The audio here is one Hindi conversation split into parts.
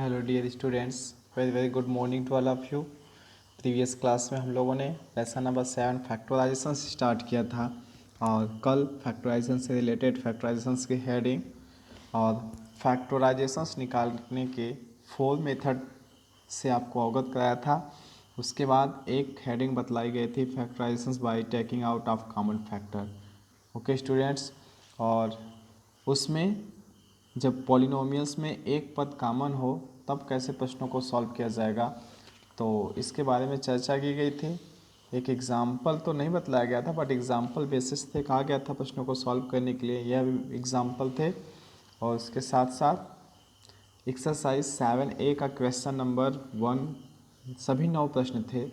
Hello dear students, very very good morning to all of you. Previous class में हम लोगों ने लेसन नंबर 7 फैक्टराइजेशन से स्टार्ट किया था और कल फैक्टराइजेशन से रिलेटेड फैक्टराइजेशंस की हेडिंग और फैक्टराइजेशंस निकालने के 4 मेथड से आपको अवगत कराया था। उसके बाद एक हेडिंग बतलाई गई थी factorisations by taking out of common factor. Okay students, और उसमें जब पॉलिनोमियल्स में एक पद कॉमन हो तब कैसे प्रश्नों को सॉल्व किया जाएगा, तो इसके बारे में चर्चा की गई थी। एक एग्जाम्पल तो नहीं बतलाया गया था, बट एग्जाम्पल बेसिस पे कहा गया था प्रश्नों को सॉल्व करने के लिए, यह भी एग्जाम्पल थे। और उसके साथ साथ एक्सरसाइज 7A का क्वेश्चन नंबर 1 सभी 9 प्रश्न थे।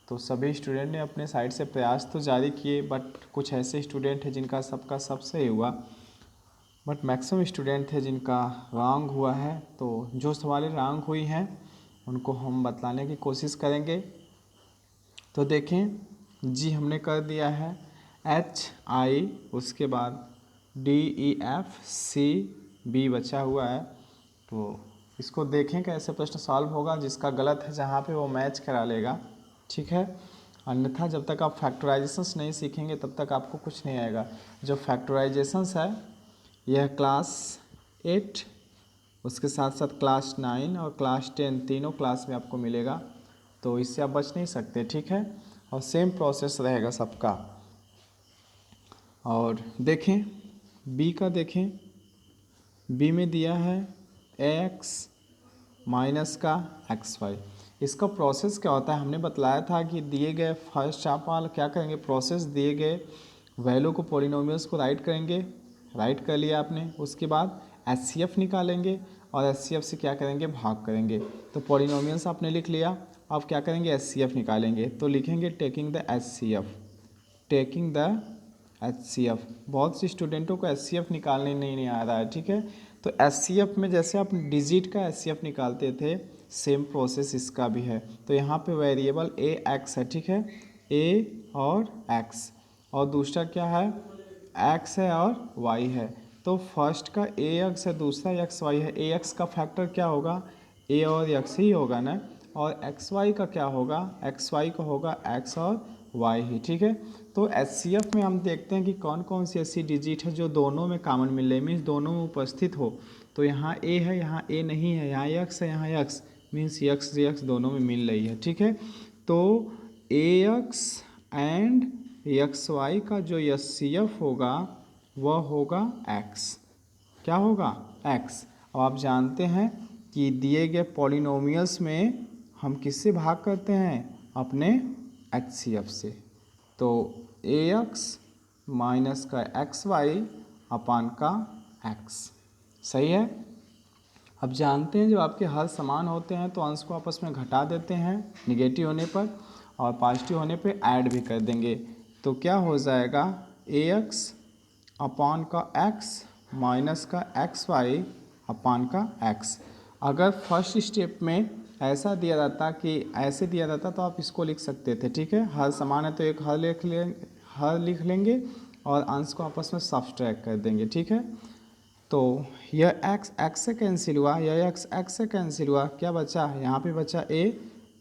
तो सभी स्टूडेंट ने अपने साइड से प्रयास तो जारी किए, बट कुछ ऐसे स्टूडेंट हैं जिनका सबका सब सही हुआ, बट मैक्सिमम स्टूडेंट थे जिनका रॉन्ग हुआ है। तो जो सवालें रॉन्ग हुई हैं उनको हम बतलाने की कोशिश करेंगे। तो देखें जी, हमने कर दिया है HI, उसके बाद DEFCB बचा हुआ है। तो इसको देखें कैसे प्रश्न सॉल्व होगा। जिसका गलत है जहाँ पे वो मैच करा लेगा, ठीक है। अन्यथा जब तक आप फैक्टराइजेशंस नहीं सीखेंगे तब तक आपको कुछ नहीं आएगा। जो फैक्टराइजेशंस है यह क्लास 8, उसके साथ साथ क्लास 9 और क्लास 10 तीनों क्लास में आपको मिलेगा, तो इससे आप बच नहीं सकते, ठीक है। और सेम प्रोसेस रहेगा सबका। और देखें बी का, देखें बी में दिया है ax माइनस का xy। इसका प्रोसेस क्या होता है, हमने बतलाया था कि दिए गए फर्स्ट आप क्या करेंगे, प्रोसेस दिए गए वैल्यू को पॉलिनोमियल्स को राइट करेंगे। राइट कर लिया आपने, उसके बाद HCF निकालेंगे और HCF से क्या करेंगे, भाग करेंगे। तो पॉलिनोमियल्स आपने लिख लिया, अब क्या करेंगे, HCF निकालेंगे। तो लिखेंगे taking the HCF, taking the HCF। बहुत से स्टूडेंटों को HCF निकालने नहीं आ रहा है, ठीक है। तो HCF में जैसे आप डिजिट का HCF निकालते थे, सेम प्रोसेस इसका भी है। तो यहाँ पे वेरिएबल AX है, ठीक है, A और X, और दूसरा क्या है, X है और Y है। तो फर्स्ट का AX है, दूसरा XY है। AX का फैक्टर क्या होगा, A और X ही होगा ना, और XY का क्या होगा, XY का होगा X और Y ही, ठीक है। तो HCF में हम देखते हैं कि कौन कौन सी ऐसी डिजिट है जो दोनों में कॉमन मिल रही है, मीन्स दोनों में उपस्थित हो। तो यहाँ A है, यहाँ A नहीं है, यहाँ X है, यहाँ X, मीन्स X दोनों में मिल रही है, ठीक है। तो AX एंड XY का जो HCF होगा वह होगा X। क्या होगा, X। और आप जानते हैं कि दिए गए पॉलिनोमियल्स में हम किससे भाग करते हैं, अपने HCF से। तो AX माइनस का XY अपान का X, सही है। अब जानते हैं जब आपके हर समान होते हैं तो अंश को आपस में घटा देते हैं निगेटिव होने पर, और पॉजिटिव होने पे ऐड भी कर देंगे। तो क्या हो जाएगा, AX अपान का X माइनस का XY अपान का X। अगर फर्स्ट स्टेप में ऐसा दिया जाता कि ऐसे दिया जाता तो आप इसको लिख सकते थे, ठीक है। हर समान है तो एक हर लिख लेंगे और अंश को आपस में सब्ट्रैक्ट कर देंगे, ठीक है। तो यह x से कैंसिल हुआ, यह x से कैंसिल हुआ, क्या बचा, यहाँ पे बचा a,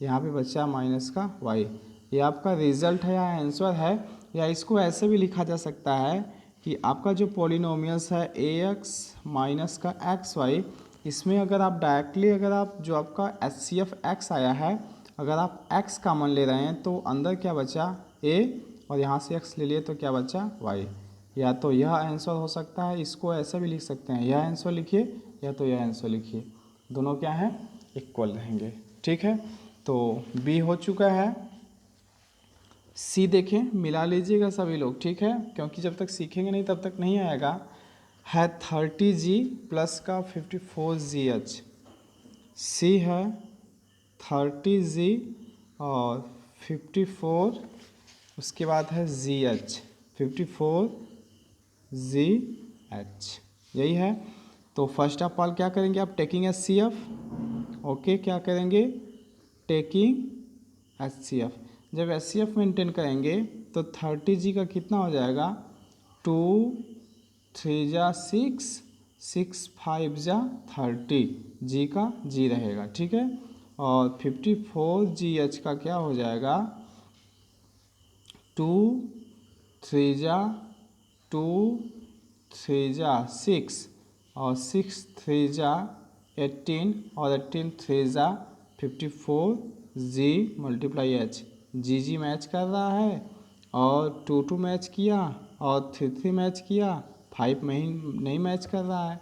यहाँ पे बचा माइनस का y। ये आपका रिजल्ट है या आंसर है, या इसको ऐसे भी लिखा जा सकता है कि आपका जो पॉलिनोमियल्स है ax माइनस का xy, इसमें अगर आप डायरेक्टली अगर आप जो आपका HCF x आया है, अगर आप x कॉमन ले रहे हैं तो अंदर क्या बचा a, और यहाँ से x ले लिए तो क्या बचा y। या तो यह आंसर हो सकता है, इसको ऐसे भी लिख सकते हैं, यह आंसर लिखिए या तो यह आंसर लिखिए, दोनों क्या हैं, इक्वल रहेंगे, ठीक है। तो बी हो चुका है। सी देखें, मिला लीजिएगा सभी लोग, ठीक है, क्योंकि जब तक सीखेंगे नहीं तब तक नहीं आएगा। है 30G प्लस का 54GH। सी है 30G और 54, उसके बाद है GH 54GH, यही है। तो फर्स्ट ऑफ ऑल क्या करेंगे आप, टेकिंग HCF, ओके, क्या करेंगे, टेकिंग HCF। जब HCF मेंटेन करेंगे तो 30G का कितना हो जाएगा, 2 3 जा 6 6 5 जा 30, जी का जी रहेगा, ठीक है। और 54 जी एच का क्या हो जाएगा, 2 3 जा 2 3 जा 6 और 6 3 जा 18 और 18 3 जा 54 जी मल्टीप्लाई एच, जी जी मैच कर रहा है और 2 2 मैच किया और 3 3 मैच किया, 5 में ही नहीं मैच कर रहा है।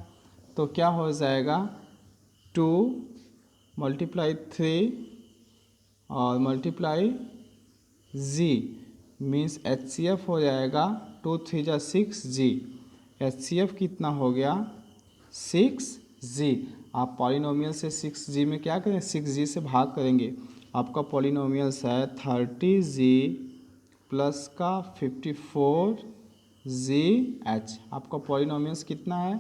तो क्या हो जाएगा, 2 मल्टीप्लाई 3 और मल्टीप्लाई जी मीन्स एच सी एफ हो जाएगा 2 3 जा 6 जी, एच सी एफ कितना हो गया 6 जी। आप पॉलिनोमियल से 6 जी में क्या करें, 6 जी से भाग करेंगे, आपका पॉलिनोमियल्स है 30 जी प्लस का 54 जी एच। आपका पॉलिनोमियल्स कितना है,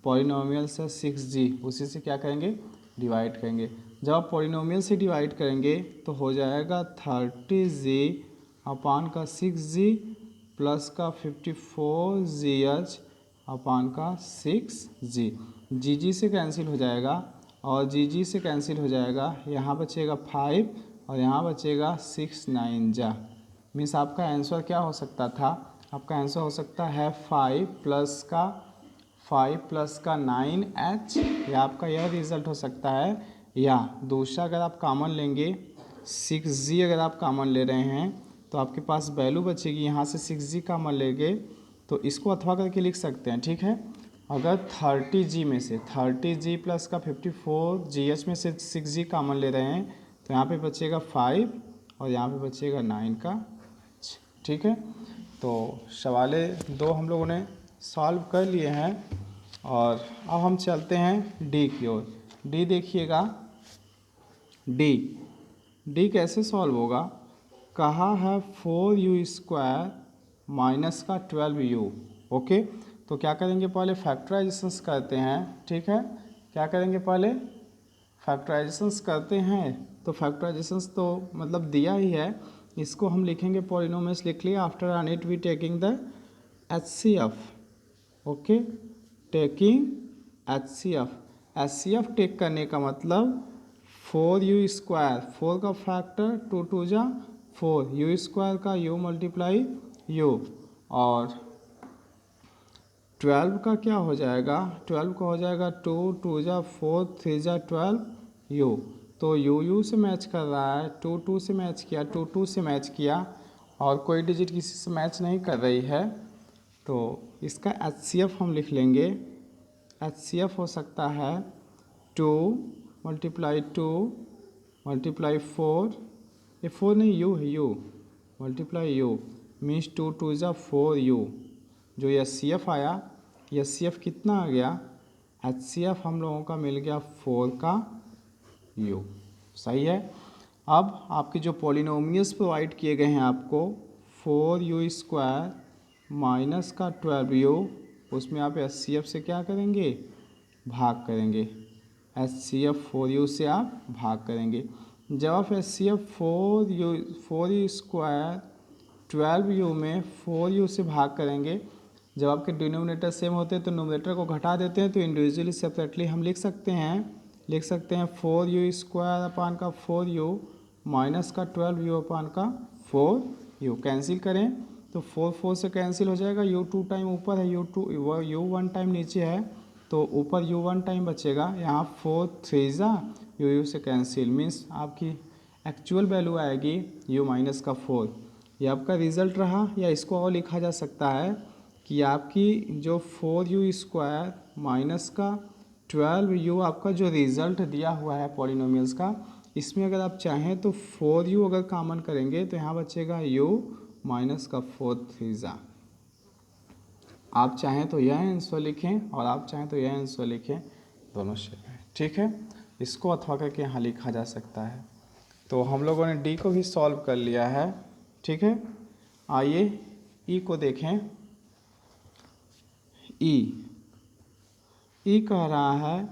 पॉलिनोमियल्स है 6 जी, उसी से क्या करेंगे डिवाइड करेंगे। जब आप पॉलिनोमियल से डिवाइड करेंगे तो हो जाएगा 30 जी अपान का 6 जी प्लस का 54 जी एच अपान का 6 जी, जी जी से कैंसिल हो जाएगा और जी जी से कैंसिल हो जाएगा, यहाँ बचेगा 5 और यहाँ बचेगा 6 9 जा। मीन्स आपका आंसर क्या हो सकता था, आपका आंसर हो सकता है 5 प्लस का 9h, या आपका यह रिजल्ट हो सकता है। या दूसरा अगर आप कॉमन लेंगे 6g, अगर आप कॉमन ले रहे हैं तो आपके पास वैल्यू बचेगी, यहाँ से 6g कॉमन लेंगे तो इसको अथवा करके लिख सकते हैं, ठीक है। अगर 30g में से 30g प्लस का 54gh में से 6g कॉमन ले रहे हैं तो यहाँ पे बचेगा 5 और यहाँ पे बचेगा 9 का, ठीक है। तो सवाले 2 हम लोगों ने सॉल्व कर लिए हैं और अब हम चलते हैं डी की ओर। डी देखिएगा, डी कैसे सॉल्व होगा, कहा है 4u² माइनस का 12u। ओके, तो क्या करेंगे, पहले फैक्टराइजेशंस करते हैं, ठीक है। क्या करेंगे, पहले फैक्टराइजेशंस करते हैं। तो फैक्टराइजेशंस तो मतलब दिया ही है, इसको हम लिखेंगे पॉलिनोमियल्स लिख लिया। After on it we taking the HCF, okay, taking HCF take करने का मतलब 4u², 4 का फैक्टर 2 2 जा 4, u² का u मल्टीप्लाई u, और 12 का क्या हो जाएगा, 12 का हो जाएगा 2 2 जा 4 3 जा 12 u। तो u से मैच कर रहा है, 2 2 से मैच किया, 2 2 से मैच किया और कोई डिजिट किसी से मैच नहीं कर रही है, तो इसका HCF हम लिख लेंगे। HCF हो सकता है 2 मल्टीप्लाई 2 मल्टीप्लाई 4, ये 4 नहीं u है, u मल्टीप्लाई u मीन्स 2 2 जा 4u। जो HCF आया, HCF कितना आ गया, HCF हम लोगों का मिल गया 4 का u, सही है। अब आपके जो पॉलिनोमियल्स प्रोवाइड किए गए हैं आपको 4u² माइनस का 12u, उसमें आप HCF से क्या करेंगे, भाग करेंगे, HCF 4u से आप भाग करेंगे। जब आप HCF 4u² 12u में 4u से भाग करेंगे, जब आपके डिनोमिनेटर सेम होते हैं तो नोमिनेटर को घटा देते हैं, तो इंडिविजुअली सेपरेटली हम लिख सकते हैं 4u² अपान का 4u माइनस का 12u अपान का 4u। कैंसिल करें तो 4 4 से कैंसिल हो जाएगा, u 2 टाइम ऊपर है, u 1 टाइम नीचे है, तो ऊपर u 1 टाइम बचेगा, यहाँ 4 3 जा u से कैंसिल, मीन्स आपकी एक्चुअल वैल्यू आएगी u माइनस का 4। ये आपका रिज़ल्ट रहा, या इसको और लिखा जा सकता है कि आपकी जो 4u² माइनस का 12u आपका जो रिज़ल्ट दिया हुआ है पॉलिनोमियल्स का, इसमें अगर आप चाहें तो 4u अगर कॉमन करेंगे तो यहाँ बचेगा u माइनस का 4 3 जा। आप चाहें तो यह आंसर लिखें और आप चाहें तो यह आंसर लिखें, दोनों से, ठीक है। इसको अथवा करके यहाँ लिखा जा सकता है। तो हम लोगों ने डी को भी सॉल्व कर लिया है, ठीक है। आइए ई को देखें। ई कह रहा है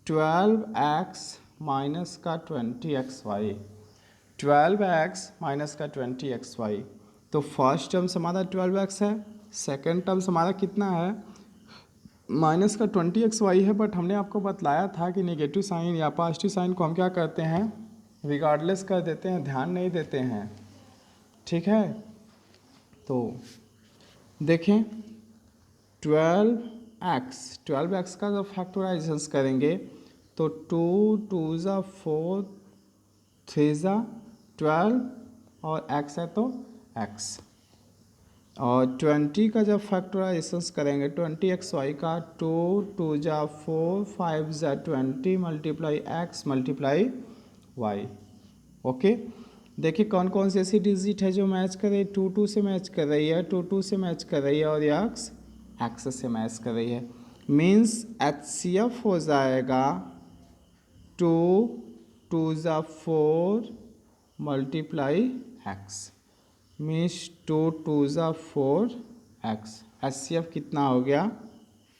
12x माइनस का 20xy, 12x माइनस का 20xy। तो फर्स्ट टर्म्स हमारा 12x है, सेकेंड टर्म्स हमारा कितना है माइनस का 20xy है, बट हमने आपको बतलाया था कि नेगेटिव साइन या पॉजिटिव साइन को हम क्या करते हैं, रिगार्डलेस कर देते हैं, ध्यान नहीं देते हैं। ठीक है, तो देखें 12x का जब फैक्टराइजेशन करेंगे तो 2 2 ज़ा 4 3 ज़ा 12 और x है तो x। और 20 का जब फैक्टराइजेशन करेंगे 20xy का 2 2 जा 4 5 जा 20 multiply x multiply y। Okay, देखिए कौन कौन सी ऐसी डिजिट है जो मैच कर रही है, 2 2 से मैच कर रही है, 2 2 से मैच कर रही है और x x से मैच कर रही है। मीन्स HCF हो जाएगा 2 2 जा 4 मल्टीप्लाई x, मीन्स 2 2 ज़ा 4x। HCF कितना हो गया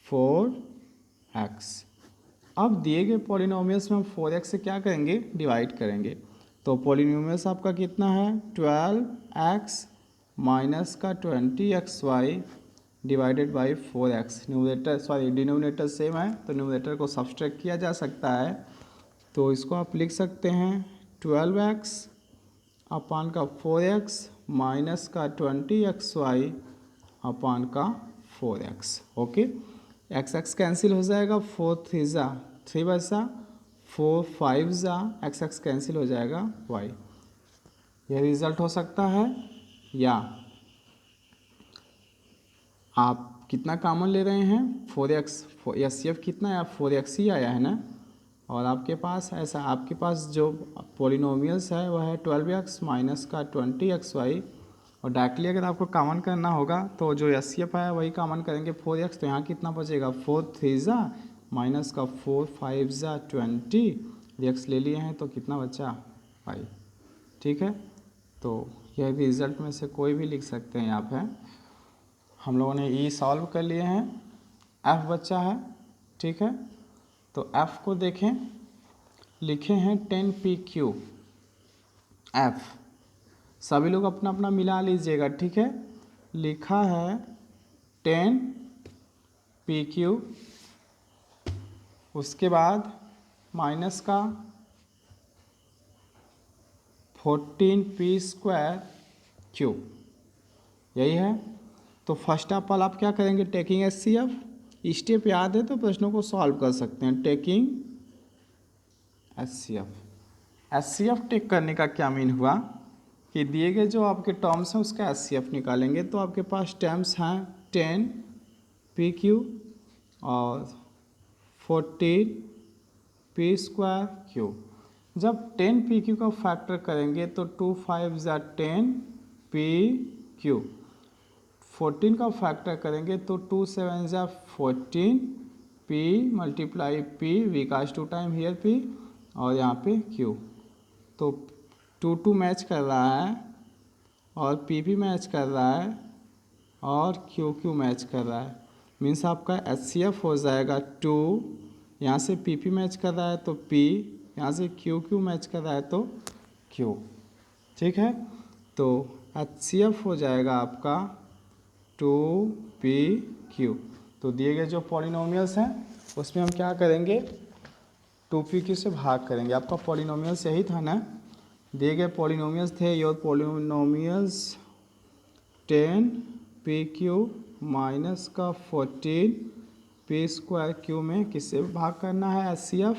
4x। अब दिए गए पॉलिनोमियल्स में हम 4x से क्या करेंगे, डिवाइड करेंगे। तो पॉलिनोमियल्स आपका कितना है 12x माइनस का 20xy divided by 4x। Denominator same है तो न्यूमरेटर को सब्सट्रैक्ट किया जा सकता है। तो इसको आप लिख सकते हैं 12x अपान का 4x माइनस का 20xy अपान का 4x। ओके, x कैंसिल हो जाएगा, 4 3 ज़ा 3 बचा, 4 5 ज़ा x कैंसिल हो जाएगा y। यह रिजल्ट हो सकता है, या आप कितना कॉमन ले रहे हैं 4x, HCF कितना है 4x ही आया है ना। और आपके पास ऐसा, आपके पास जो पॉलिनोमियल्स है वह है 12x माइनस का 20xy। और डायरेक्टली अगर आपको कॉमन करना होगा तो जो HCF है वही कॉमन करेंगे 4x। तो यहाँ कितना बचेगा 4 3 ज़ा माइनस का 4 5 ज़ा 20, x ले लिए हैं तो कितना बचा y। ठीक है, तो यह भी रिजल्ट में से कोई भी लिख सकते हैं। यहाँ पे हम लोगों ने ई सॉल्व कर लिए हैं, f बचा है। ठीक है, तो f को देखें, लिखे हैं 10pq f। सभी लोग अपना अपना मिला लीजिएगा। ठीक है, लिखा है 10pq, उसके बाद माइनस का 14p² q, यही है। तो फर्स्ट ऑफ ऑल आप क्या करेंगे, टेकिंग HCF। स्टेप याद है तो प्रश्नों को सॉल्व कर सकते हैं। टेकिंग HCF टेक करने का क्या मीन हुआ कि दिए गए जो आपके टर्म्स हैं उसका HCF निकालेंगे। तो आपके पास टर्म्स हैं 10pq और 14p²q। जब 10pq का फैक्टर करेंगे तो 2 5 ज़ा 10pq, 14 का फैक्टर करेंगे तो 2 7 ज़ा 14 p मल्टीप्लाई p, v कास्ट 2 टाइम हियर p और यहाँ पे q। तो 2 2 मैच कर रहा है और p भी मैच कर रहा है और q q मैच कर रहा है। मीन्स आपका HCF हो जाएगा 2, यहाँ से p p मैच कर रहा है तो p, यहाँ से q q मैच कर रहा है तो q। ठीक है, तो HCF हो जाएगा आपका 2pq। तो दिए गए जो पॉलिनोमियल्स हैं उसमें हम क्या करेंगे, 2pq से भाग करेंगे। आपका पॉलिनोमियल्स यही था ना, दिए गए पॉलिनोमियल्स थे योर पॉलिनोमियल्स 10pq माइनस का 14p²q में किससे भाग करना है HCF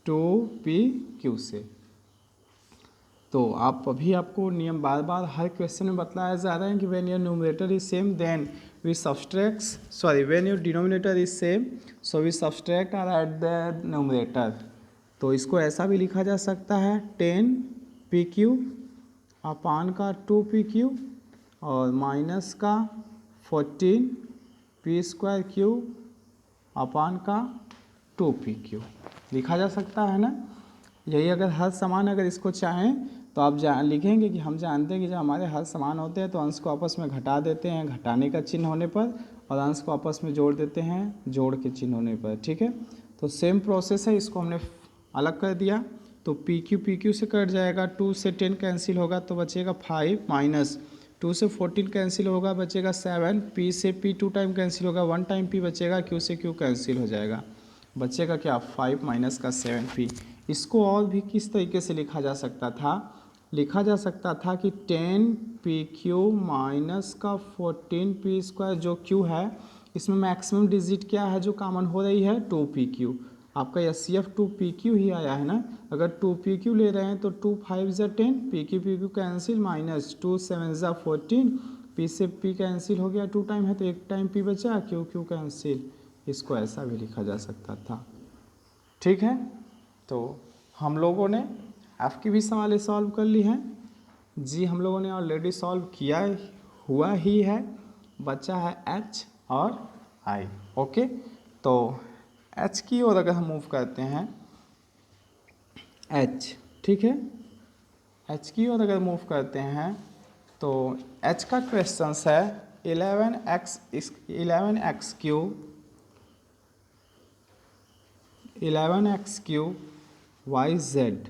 2pq से। तो आप अभी आपको नियम बार बार हर क्वेश्चन में बतलाया जा रहा है कि when your numerator is same then we subtract, when your denominator is same so we subtract or at the numerator. तो इसको ऐसा भी लिखा जा सकता है 10pq अपान का 2pq और माइनस का 14p²q अपान का 2pq लिखा जा सकता है ना। यही अगर हर समान अगर इसको चाहें तो आप लिखेंगे कि हम जानते हैं कि जब हमारे हर समान होते हैं तो अंश को आपस में घटा देते हैं घटाने का चिन्ह होने पर, और अंश को आपस में जोड़ देते हैं जोड़ के चिन्ह होने पर। ठीक है, तो सेम प्रोसेस है, इसको हमने अलग कर दिया तो PQ से कट जाएगा, 2 से 10 कैंसिल होगा तो बचेगा 5 माइनस 2 से 14 कैंसिल होगा, बचेगा 7, P से P 2 टाइम कैंसिल होगा, 1 टाइम P बचेगा, Q से Q कैंसिल हो जाएगा, बचेगा क्या 5 माइनस का 7P। इसको और भी किस तरीके से लिखा जा सकता था, लिखा जा सकता था कि 10PQ माइनस का 14P² जो Q है इसमें मैक्सिमम डिजिट क्या है जो कॉमन हो रही है 2PQ। आपका HCF 2PQ ही आया है ना, अगर 2PQ ले रहे हैं तो 2 5 ज़ा 10, PQ PQ कैंसिल, माइनस 2 7 ज़ा 14, P से P कैंसिल हो गया, 2 टाइम है तो 1 टाइम P बचा, Q Q कैंसिल। इसको ऐसा भी लिखा जा सकता था। ठीक है, तो हम लोगों ने F की भी सवाल सॉल्व कर ली हैं, जी हम लोगों ने ऑलरेडी सॉल्व किया हुआ ही है, बचा है H और I। ओके, तो H की ओर अगर हम मूव करते हैं, H, ठीक है, H की ओर अगर मूव करते हैं तो H का क्वेश्चन है 11x क्यूब वाई जेड।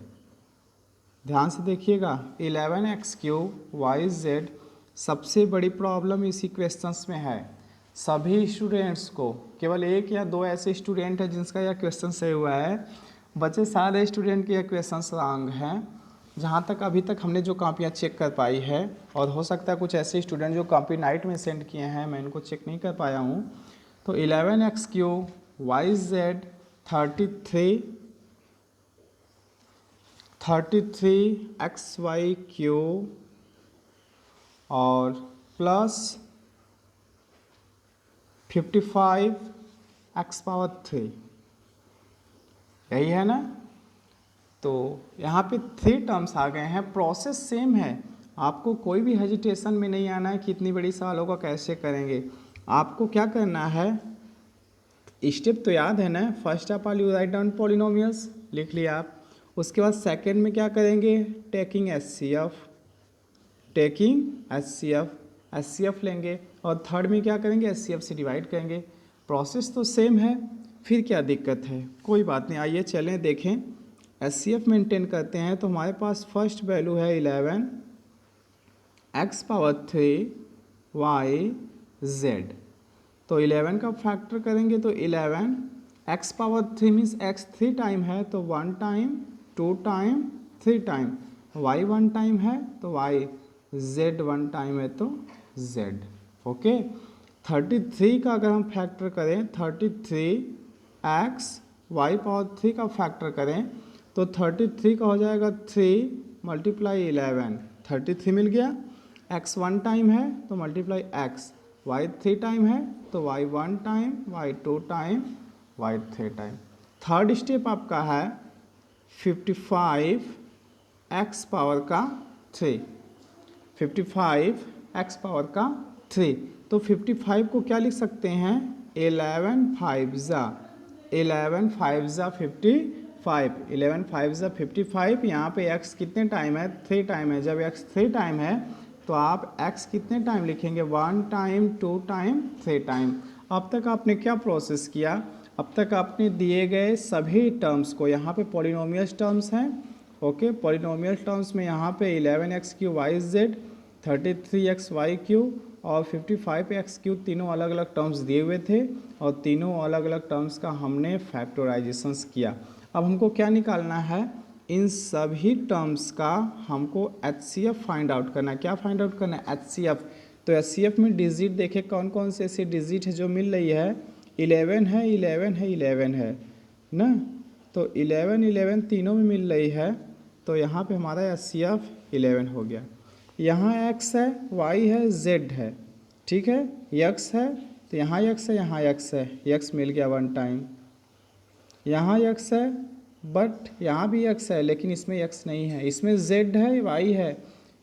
ध्यान से देखिएगा, 11x क्यूब वाई जेड सबसे बड़ी प्रॉब्लम इसी क्वेश्चंस में है। सभी स्टूडेंट्स को, केवल एक या दो ऐसे स्टूडेंट हैं जिनका यह क्वेश्चन सही हुआ है, बचे सारे स्टूडेंट के यह क्वेश्चन रॉन्ग हैं। जहाँ तक अभी तक हमने जो कॉपियाँ चेक कर पाई है, और हो सकता है कुछ ऐसे स्टूडेंट जो कॉपी नाइट में सेंड किए हैं, मैं इनको चेक नहीं कर पाया हूँ। तो 11x cube Y Z 33xy cube और प्लस 55x⁻3, यही है ना। तो यहाँ पे 3 टर्म्स आ गए हैं, प्रोसेस सेम है, आपको कोई भी हेजिटेशन में नहीं आना है कि इतनी बड़ी सवालों का कैसे करेंगे। आपको क्या करना है, स्टेप तो याद है ना, first of all you write down polynomials, लिख लिया आप। उसके बाद सेकंड में क्या करेंगे, टेकिंग HCF लेंगे, और थर्ड में क्या करेंगे, HCF से डिवाइड करेंगे। प्रोसेस तो सेम है, फिर क्या दिक्कत है, कोई बात नहीं। आइए चलें देखें, HCF मेंटेन करते हैं तो हमारे पास फर्स्ट वैल्यू है 11x⁻3y z। तो 11 का फैक्टर करेंगे तो 11 x⁻3 मीन्स x 3 टाइम है तो 1 time 2 time 3 time, y 1 time है तो y, z 1 टाइम है तो z। ओके, 33 का अगर हम फैक्टर करें, 33x⁻3 का फैक्टर करें तो 33 का हो जाएगा 3 मल्टीप्लाई 11, 33 मिल गया। x 1 टाइम है तो मल्टीप्लाई x, y 3 टाइम है तो y 1 time, y 2 time, y 3 time. Third step आपका है 55x⁻3, 55x⁻3। तो 55 को क्या लिख सकते हैं, 11 5 ज़ा 55, यहाँ पे x कितने टाइम है, 3 टाइम है। जब x 3 टाइम है तो आप x कितने टाइम लिखेंगे, 1 टाइम 2 टाइम 3 टाइम। अब तक आपने क्या प्रोसेस किया, अब तक आपने दिए गए सभी टर्म्स को, यहाँ पे पॉलिनोमियल टर्म्स हैं, ओके, पॉलिनोमियल टर्म्स में यहाँ पे 11x cube Y Z, 33xy cube और 55x क्यूब तीनों अलग अलग टर्म्स दिए हुए थे, और तीनों अलग अलग टर्म्स का हमने फैक्टराइजेशंस किया। अब हमको क्या निकालना है, इन सभी टर्म्स का हमको HCF फाइंड आउट करना है। क्या फाइंड आउट करना है, HCF। तो HCF में डिजिट देखे कौन कौन से ऐसे डिजिट है जो मिल रही है, 11 है, 11 है, 11 है ना, तो 11 11 तीनों में मिल रही है, तो यहाँ पे हमारा HCF 11 हो गया। यहाँ x है, y है, z है, ठीक है, x है तो यहाँ x है, यहाँ x है, x मिल गया 1 टाइम, यहाँ x है बट यहाँ भी x है लेकिन इसमें x नहीं है, इसमें z है, y है,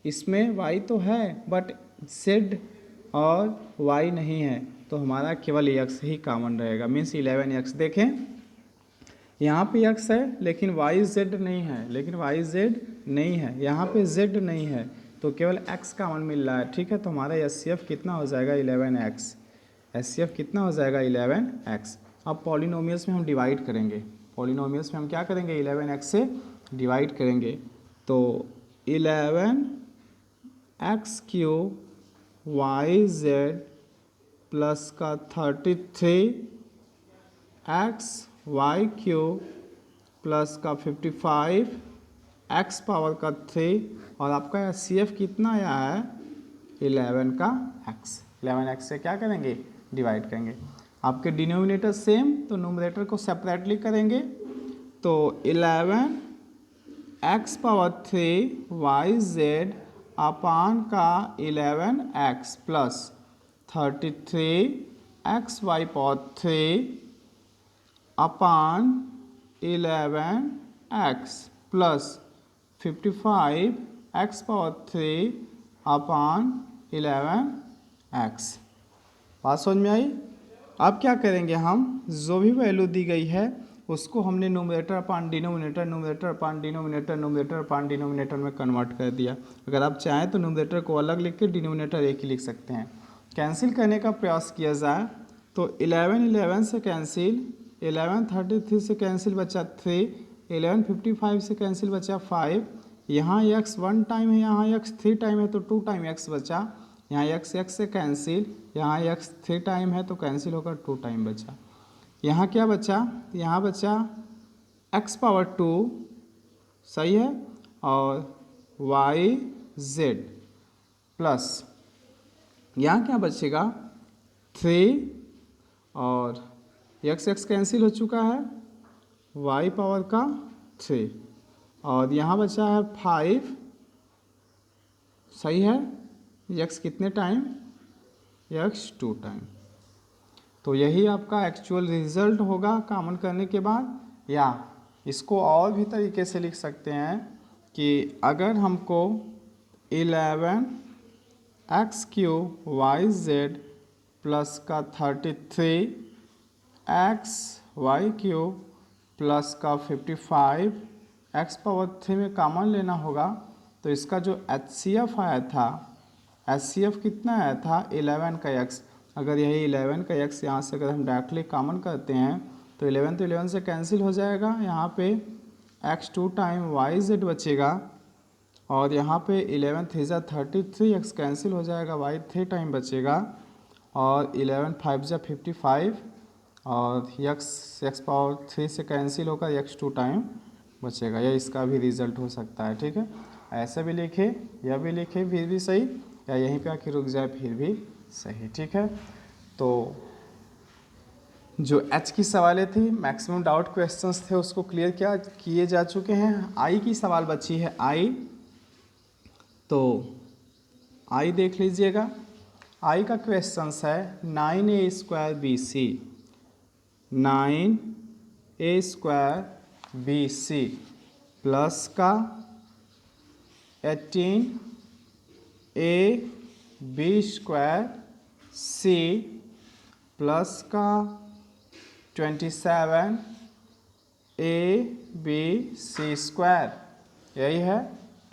इसमें y तो है बट z और y नहीं है, तो हमारा केवल x ही कॉमन रहेगा, मीन्स 11x। देखें यहाँ पे x है लेकिन yz नहीं है, यहाँ पे z नहीं है, तो केवल x कॉमन मिल रहा है, ठीक है। तो हमारा HCF कितना हो जाएगा, 11x। HCF कितना हो जाएगा, 11x। अब पॉलिनोमियल्स में हम डिवाइड करेंगे, पॉलिनोमियल्स में हम क्या करेंगे, 11x से डिवाइड करेंगे, तो 11x cube Y Z plus का 33 एक्स वाई क्यूब प्लस का 55 एक्स पावर का 3 और आपका सी एफ कितना आया है 11 का एक्स। 11 एक्स से क्या करेंगे डिवाइड करेंगे। आपके डिनोमिनेटर सेम तो न्यूमरेटर को सेपरेटली करेंगे तो 11 X power 3 Y Z upon का 11 X plus 33 X Y power 3 upon 11 X plus 55 X power 3 upon 11 X. बात समझ में आई। अब क्या करेंगे हम जो भी वैल्यू दी गई है उसको हमने न्यूमरेटर अपान डिनोमिनेटर न्यूमरेटर अपान डिनोमिनेटर न्यूमरेटर अपान डिनोमिनेटर में कन्वर्ट कर दिया। अगर आप चाहें तो न्यूमरेटर को अलग लिख के डिनोमिनेटर एक ही लिख सकते हैं। कैंसिल करने का प्रयास किया जाए तो 11 से कैंसिल, 11 33 से कैंसिल बचा 3, 11 55 से कैंसिल बचा 5, यहाँ x 1 टाइम है यहाँ x 3 टाइम है तो 2 टाइम x बचा, यहाँ x से कैंसिल, यहाँ x 3 टाइम है तो कैंसिल होकर 2 टाइम बचा। यहाँ क्या बचा, यहाँ बचा x पावर 2 सही है और y z प्लस यहाँ क्या बचेगा 3 और x कैंसिल हो चुका है y पावर का 3 और यहाँ बचा है 5 सही है x कितने टाइम x 2 टाइम। तो यही आपका एक्चुअल रिजल्ट होगा कॉमन करने के बाद। या इसको और भी तरीके से लिख सकते हैं कि अगर हमको 11 X cube Y Z plus का 33 एक्स वाई क्यूब प्लस का 55 एक्स पावर 3 में कॉमन लेना होगा तो इसका जो HCF आया था, HCF कितना आया था 11 का x। अगर यही 11 का x यहाँ से अगर हम डायरेक्टली कॉमन करते हैं तो 11 तो 11 से कैंसिल हो जाएगा, यहाँ पे x 2 टाइम वाई जेड बचेगा और यहाँ पे 11 3 33 x कैंसिल हो जाएगा y 3 टाइम बचेगा और 11 5 55 और x पावर 3 से कैंसिल होकर x 2 टाइम बचेगा। यह इसका भी रिजल्ट हो सकता है। ठीक है, ऐसे भी लिखे या भी लिखे फिर भी सही, या यहीं पे आके रुक जाए फिर भी सही। ठीक है, तो जो H की सवालें थी मैक्सिमम डाउट क्वेश्चंस थे उसको क्लियर किए जा चुके हैं। I की सवाल बची है I, तो I देख लीजिएगा। I का क्वेश्चंस है 9a² BC, 9a² BC plus का 18ab² C प्लस का 27abc², यही है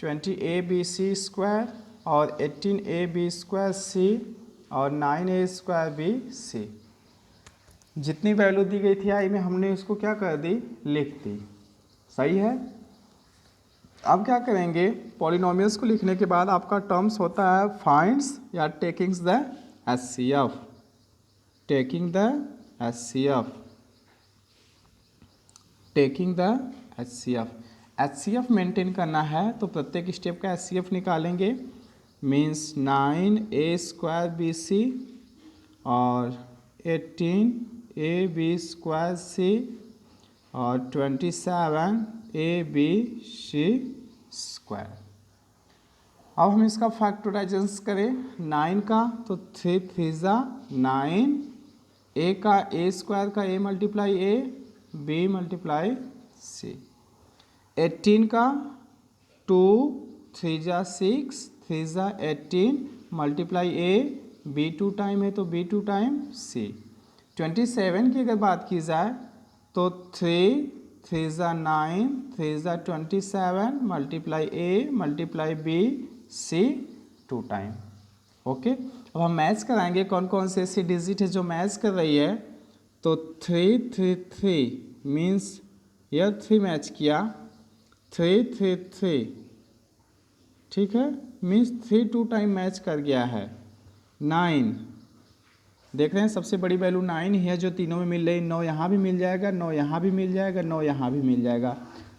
20abc² और 18ab² C और 9a² BC। जितनी वैल्यू दी गई थी आई में हमने इसको क्या कर दी लिख दी। सही है, अब क्या करेंगे पॉलिनोमियल्स को लिखने के बाद आपका टर्म्स होता है फाइंड्स या takings the HCF, taking the HCF, taking the HCF। HCF maintain करना है तो प्रत्येक स्टेप का HCF निकालेंगे। मीन्स 9a² BC और 18ab² C और 27abc²। अब हम इसका फैक्टराइजेशन करें 9 का तो 3 3 9, a का a² का a multiply a b multiply c, 18 का 2 3 6 3 18 मल्टीप्लाई a b 2 टाइम है तो b 2 टाइम c। 27 की अगर बात की जाए तो 3 3 9 3 27 multiply a multiply b c 2 time. Okay, अब हम मैच कराएंगे कौन कौन से ऐसी डिजिट है जो मैच कर रही है। तो 3 3 3 मीन्स यह 3 मैच किया, 3 3 3 ठीक है, मीन्स 3 2 टाइम मैच कर गया है। 9, देख रहे हैं सबसे बड़ी वैल्यू 9 ही है जो तीनों में मिल रही। 9 यहाँ भी मिल जाएगा, 9 यहाँ भी मिल जाएगा, 9 यहाँ भी मिल जाएगा।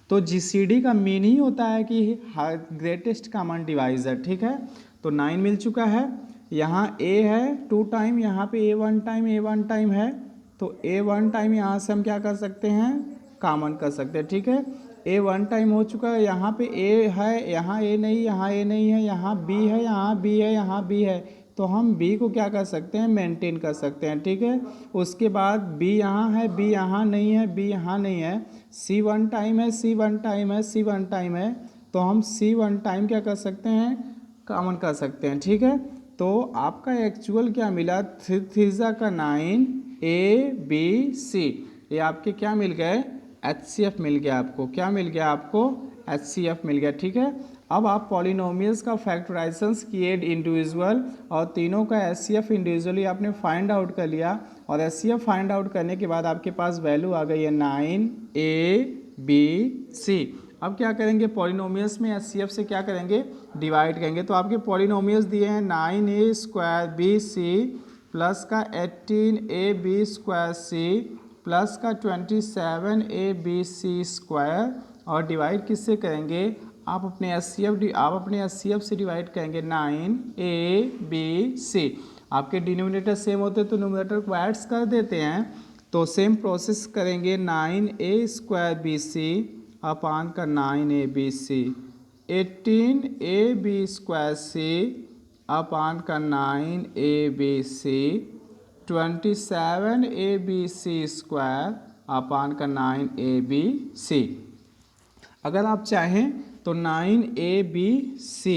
तो जीसीडी का मीन ही होता है कि ग्रेटेस्ट कॉमन डिवाइजर, ठीक है। तो 9 मिल चुका है। यहाँ a है 2 टाइम, यहाँ पे a 1 टाइम, a 1 टाइम है, तो a 1 टाइम यहाँ से हम क्या कर सकते हैं, कॉमन कर सकते हैं, ठीक है। a 1 टाइम हो चुका है, यहाँ पे a है, यहाँ a नहीं, यहाँ a नहीं है, यहाँ b है, यहाँ b है, यहाँ b है, तो हम b को क्या कर सकते हैं, मेंटेन कर सकते हैं, ठीक है। उसके बाद b यहाँ है, b यहाँ नहीं है, b यहाँ नहीं है, c 1 टाइम है, c 1 टाइम है, c 1 टाइम है, तो हम c 1 टाइम क्या कर सकते हैं, कॉमन कर सकते हैं, ठीक है। तो आपका एक्चुअल क्या मिला, 3 का 9 a b c, ये आपके क्या मिल गए, HCF मिल गया आपको, क्या मिल गया आपको, HCF मिल गया, ठीक है। अब आप पॉलिनोमियल्स का फैक्टराइजेशंस किए इंडिविजुअल और तीनों का HCF इंडिविजुअली आपने फाइंड आउट कर लिया, और HCF फाइंड आउट करने के बाद आपके पास वैल्यू आ गई है 9 a b c। अब क्या करेंगे, पॉलिनोमियल्स में HCF से क्या करेंगे, डिवाइड करेंगे। तो आपके पॉलिनोमियल्स दिए हैं 9a square B C plus का 18a b square C plus का 27a b c स्क्वायर, और डिवाइड किससे करेंगे, आप अपने HCF से डिवाइड करेंगे 9a b c। आपके डिनोमिनेटर सेम होते तो न्यूमरेटर को एड्स कर देते हैं, तो सेम प्रोसेस करेंगे 9a square B C upon का 9a b c, 18a b square C upon का 9a b c, 27a b c square upon का 9a b c। अगर आप चाहें तो 9a b c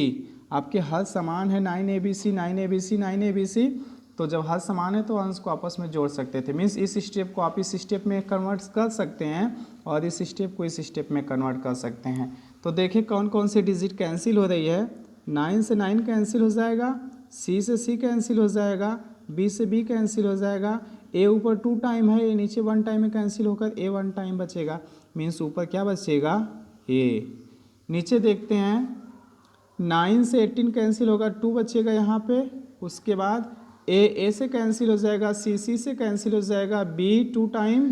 आपके हर समान है, 9a b c 9a b c 9a b c, तो जब हर समान है तो अंश को आपस में जोड़ सकते थे। मीन्स इस स्टेप को आप इस स्टेप में कन्वर्ट कर सकते हैं और इस स्टेप को इस स्टेप में कन्वर्ट कर सकते हैं। तो देखें कौन कौन सी डिजिट कैंसिल हो रही है, 9 से 9 कैंसिल हो जाएगा, c से c कैंसिल हो जाएगा, b से b कैंसिल हो जाएगा, a ऊपर 2 टाइम है, a नीचे 1 टाइम में कैंसिल होकर a 1 टाइम बचेगा। मीन्स ऊपर क्या बचेगा, a। नीचे देखते हैं 9 से 18 कैंसिल होगा, 2 बचेगा यहाँ पे। उसके बाद a से कैंसिल हो जाएगा, c से कैंसिल हो जाएगा, b 2 टाइम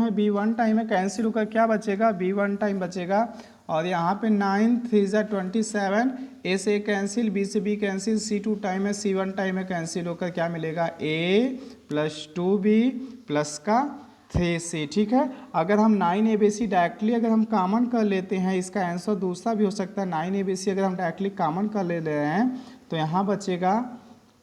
है, b 1 टाइम है, कैंसिल होकर क्या बचेगा, b 1 टाइम बचेगा। और यहाँ पे 9 3 27, a से कैंसिल, b से b कैंसिल, c 2 टाइम है, c 1 टाइम है, कैंसिल होकर क्या मिलेगा, a प्लस 2b प्लस का 3c, ठीक है। अगर हम 9abc डायरेक्टली अगर हम कॉमन कर लेते हैं, इसका आंसर दूसरा भी हो सकता है, 9abc अगर हम डायरेक्टली कॉमन कर ले रहे हैं तो यहाँ बचेगा,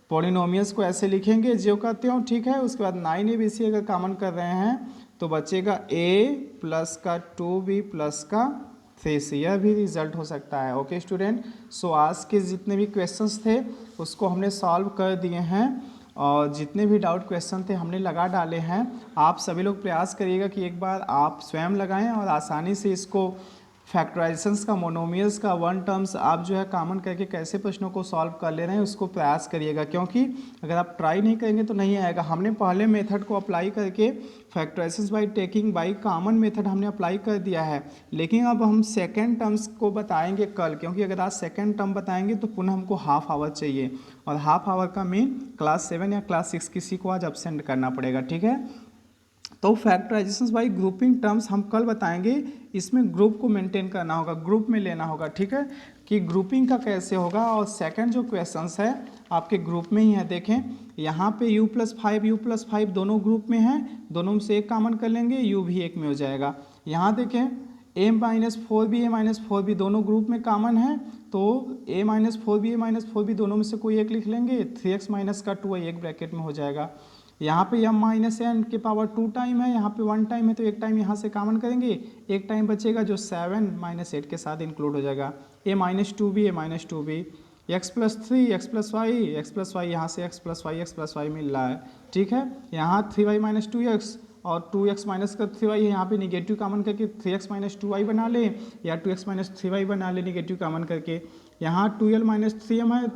पॉलिनोमियल्स को ऐसे लिखेंगे जो कहते हो, ठीक है। उसके बाद 9abc अगर कॉमन कर रहे हैं तो बचेगा a प्लस का 2b प्लस का 3c, यह भी रिजल्ट हो सकता है। ओके स्टूडेंट, सो आज के जितने भी क्वेश्चंस थे उसको हमने सॉल्व कर दिए हैं, और जितने भी डाउट क्वेश्चन थे हमने लगा डाले हैं। आप सभी लोग प्रयास करिएगा कि एक बार आप स्वयं लगाएं और आसानी से इसको फैक्टराइजेशंस का, मोनोमियल्स का 1 टर्म्स आप जो है कॉमन करके कैसे प्रश्नों को सॉल्व कर ले रहे हैं उसको प्रयास करिएगा, क्योंकि अगर आप ट्राई नहीं करेंगे तो नहीं आएगा। हमने पहले मेथड को अप्लाई करके factorisations by taking by common method हमने अप्लाई कर दिया है, लेकिन अब हम सेकेंड टर्म्स को बताएंगे कल, क्योंकि अगर आज सेकेंड टर्म बताएंगे तो पुनः हमको हाफ आवर चाहिए, और हाफ आवर का मेन क्लास 7 या क्लास 6 किसी को आज अब्सेंट करना पड़ेगा, ठीक है। तो फैक्टराइजेशंस बाय ग्रुपिंग टर्म्स हम कल बताएंगे। इसमें ग्रुप को मेंटेन करना होगा, ग्रुप में लेना होगा, ठीक है, कि ग्रुपिंग का कैसे होगा। और सेकंड जो क्वेश्चंस है आपके ग्रुप में ही है, देखें यहाँ पे u+5 दोनों ग्रुप में हैं, दोनों में से एक कॉमन कर लेंगे, u भी एक में हो जाएगा। यहाँ देखें a-4b दोनों ग्रुप में कॉमन है, तो a-4b दोनों में से कोई एक लिख लेंगे, 3x माइनस का 2y एक ब्रैकेट में हो जाएगा। यहाँ पे m-n के पावर 2 टाइम है, यहाँ पे 1 टाइम है, तो एक टाइम यहाँ से कॉमन करेंगे, एक टाइम बचेगा जो 7 - 8 के साथ इंक्लूड हो जाएगा। a-2b x+3 यहाँ से x+y मिल रहा है, ठीक है। यहाँ 3y - 2x और 2x माइनस का 3y है, यहाँ पे निगेटिव कॉमन करके 3x - 2y बना लें, या 2x - 3y बना लें निगेटिव कॉमन करके। यहाँ 2l - 3m है,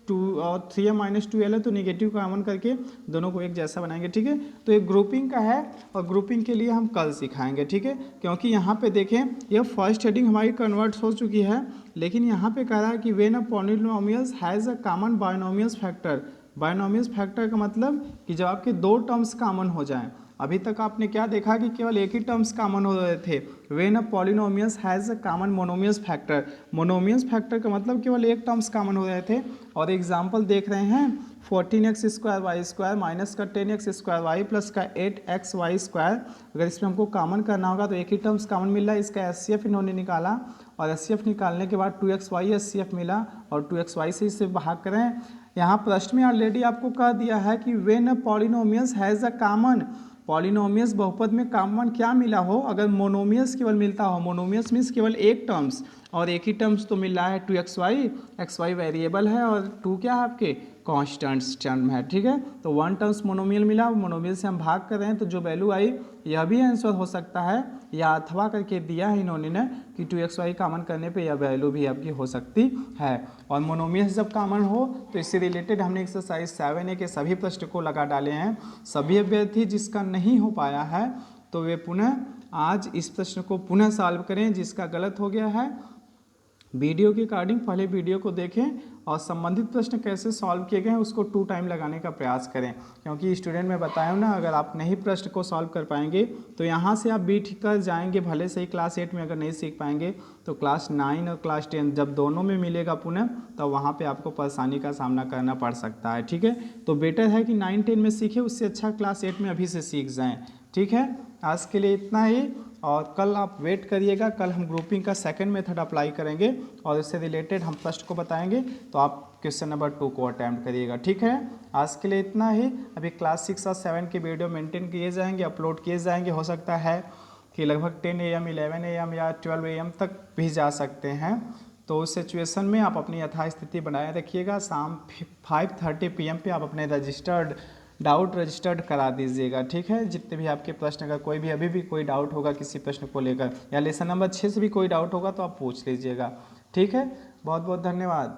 2 और 3m-2l है, तो निगेटिव कॉमन करके दोनों को एक जैसा बनाएंगे, ठीक है। तो एक ग्रुपिंग का है और ग्रुपिंग के लिए हम कल सिखाएंगे, ठीक है। क्योंकि यहाँ पे देखें ये फर्स्ट हेडिंग हमारी कन्वर्ट हो चुकी है, लेकिन यहाँ पे कह रहा है कि when a polynomials has a common binomials factor. Binomials factor का मतलब कि जब आपके दो टर्म्स कॉमन हो जाएं। अभी तक आपने क्या देखा कि केवल एक ही टर्म्स कॉमन हो रहे थे। When a polynomials has a common monomials factor. Monomials factor का मतलब केवल एक टर्म्स कॉमन हो रहे थे। और एग्जाम्पल देख रहे हैं 14x² माइनस का 10x² प्लस का 8xy²। अगर इसमें हमको कॉमन करना होगा तो एक ही टर्म्स कॉमन मिल रहा है, इसका एचसीएफ इन्होंने निकाला और एचसीएफ निकालने के बाद 2xy एचसीएफ मिला और 2xy से इसे भाग करें। यहाँ प्रश्न में ऑलरेडी आपको कह दिया है कि when a polynomials has a common, polynomials बहुपद में कॉमन क्या मिला हो, अगर मोनोमियल्स केवल मिलता हो, मोनोमियल्स मीन्स केवल एक टर्म्स, और एक ही टर्म्स तो मिल रहा है 2xy, xy वेरिएबल है और 2 क्या है आपके कॉन्स्टेंट्स टर्म है, ठीक है। तो 1 टर्म्स मोनोमियल मिला, मोनोमियल से हम भाग कर रहे हैं तो जो वैल्यू आई यह भी आंसर हो सकता है, या अथवा करके दिया है इन्होंने ने कि 2xy कॉमन करने पे यह वैल्यू भी आपकी हो सकती है। और मोनोमियल्स जब कॉमन हो तो इससे रिलेटेड हमने एक्सरसाइज 7A के सभी प्रश्न को लगा डाले हैं। सभी अभ्यर्थी जिसका नहीं हो पाया है तो वे पुनः आज इस प्रश्न को पुनः सॉल्व करें, जिसका गलत हो गया है वीडियो के अकॉर्डिंग पहले वीडियो को देखें और संबंधित प्रश्न कैसे सॉल्व किए गए हैं उसको 2 टाइम लगाने का प्रयास करें। क्योंकि स्टूडेंट मैं बताया हूँ ना, अगर आप नहीं प्रश्न को सॉल्व कर पाएंगे तो यहाँ से आप बीट कर जाएंगे, भले से ही क्लास 8 में अगर नहीं सीख पाएंगे तो क्लास 9 और क्लास 10 जब दोनों में मिलेगा पुनः तो वहाँ पर आपको परेशानी का सामना करना पड़ सकता है, ठीक है। तो बेटर है कि 9-10 में सीखें, उससे अच्छा क्लास 8 में अभी से सीख जाएँ, ठीक है। आज के लिए इतना ही, और कल आप वेट करिएगा, कल हम ग्रुपिंग का सेकंड मेथड अप्लाई करेंगे और इससे रिलेटेड हम प्रश्न को बताएंगे, तो आप क्वेश्चन नंबर 2 को अटैम्प्ट करिएगा, ठीक है। आज के लिए इतना ही। अभी क्लास 6 और 7 के वीडियो मेंटेन किए जाएंगे, अपलोड किए जाएंगे। हो सकता है कि लगभग 10 AM 11 AM या 12 AM तक भी जा सकते हैं। तो उस सिचुएशन में आप अपनी यथास्थिति बनाए रखिएगा। शाम 5:30 PM पे आप अपने डाउट रजिस्टर्ड करा दीजिएगा, ठीक है। जितने भी आपके प्रश्न, अगर कोई भी अभी भी कोई डाउट होगा किसी प्रश्न को लेकर या लेसन नंबर 6 से भी कोई डाउट होगा तो आप पूछ लीजिएगा, ठीक है। बहुत बहुत धन्यवाद।